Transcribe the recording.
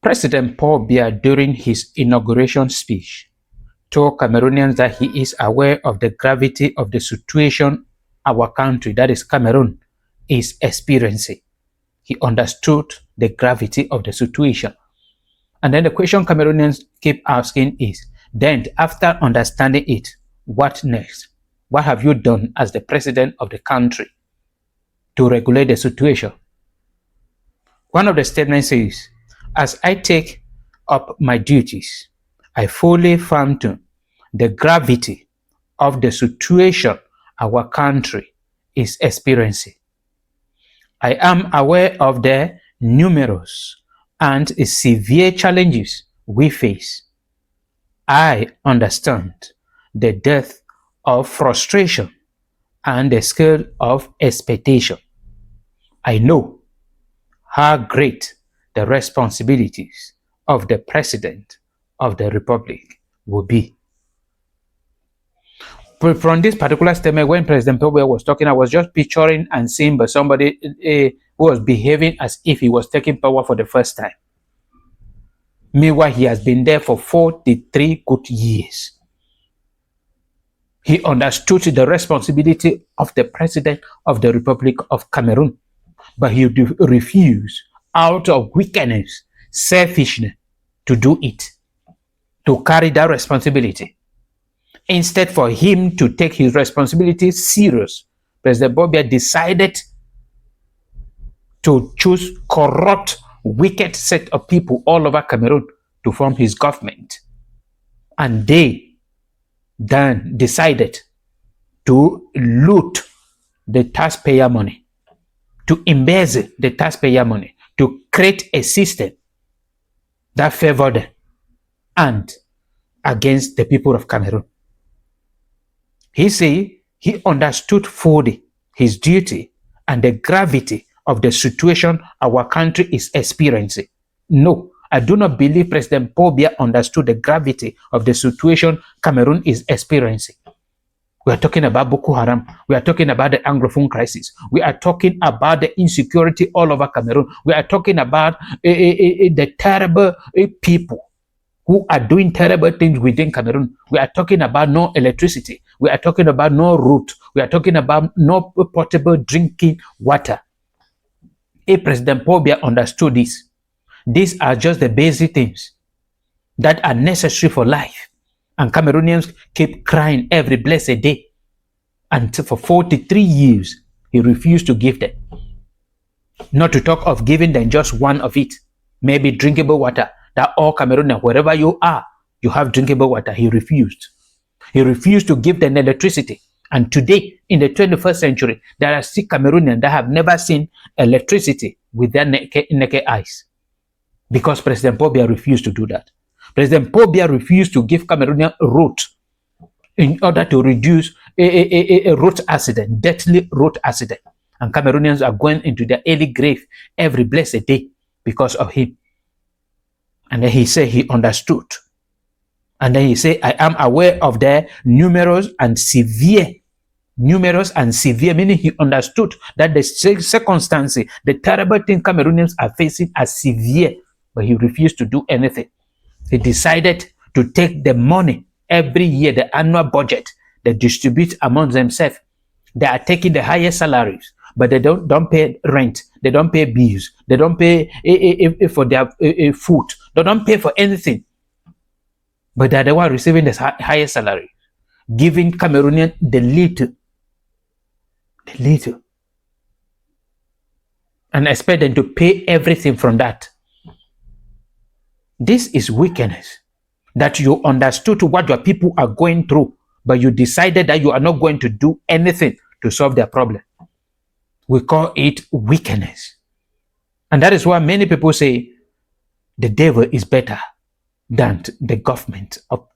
President Paul Biya, during his inauguration speech, told Cameroonians that he is aware of the gravity of the situation our country, that is Cameroon, is experiencing. He understood the gravity of the situation. And then the question Cameroonians keep asking is, then after understanding it, what next? What have you done as the president of the country to regulate the situation? One of the statements is, as I take up my duties, I fully fathom the gravity of the situation our country is experiencing. I am aware of the numerous and severe challenges we face. I understand the depth of frustration and the scale of expectation. I know how great the responsibilities of the President of the Republic will be. From this particular statement, when President Biya was talking, I was just picturing and seeing by somebody who was behaving as if he was taking power for the first time. Meanwhile, he has been there for 43 good years. He understood the responsibility of the President of the Republic of Cameroon, but he refused, out of wickedness, selfishness, to do it, to carry that responsibility. Instead, for him to take his responsibility serious, President Biya decided to choose corrupt, wicked set of people all over Cameroon to form his government. And they then decided to loot the taxpayer money, to embezzle the taxpayer money, to create a system that favored them and against the people of Cameroon. He said he understood fully his duty and the gravity of the situation our country is experiencing. No, I do not believe President Paul Biya understood the gravity of the situation Cameroon is experiencing. We are talking about Boko Haram. We are talking about the Anglophone crisis. We are talking about the insecurity all over Cameroon. We are talking about the terrible people who are doing terrible things within Cameroon. We are talking about no electricity. We are talking about no road. We are talking about no potable drinking water. If President Paul Biya understood this, these are just the basic things that are necessary for life. And Cameroonians keep crying every blessed day. And for 43 years, he refused to give them. Not to talk of giving them just one of it, maybe drinkable water, that all Cameroonians, wherever you are, you have drinkable water. He refused. He refused to give them electricity. And today, in the 21st century, there are still Cameroonians that have never seen electricity with their naked eyes, because President Paul Biya refused to do that. President Paul Biya refused to give Cameroonian road in order to reduce a road accident, deadly road accident. And Cameroonians are going into their early grave every blessed day because of him. And then he said he understood. And then he said, I am aware of the numerous and severe, meaning he understood that the circumstances, the terrible thing Cameroonians are facing are severe, but he refused to do anything. He decided to take the money every year, the annual budget, they distribute among themselves. They are taking the highest salaries, but they don't pay rent, they don't pay bills, they don't pay for their food, they don't pay for anything. But they are the one receiving the highest salary, giving Cameroonian the little, and expect them to pay everything from that. This is wickedness, that you understood what your people are going through, but you decided that you are not going to do anything to solve their problem. We call it wickedness. And that is why many people say the devil is better than the government of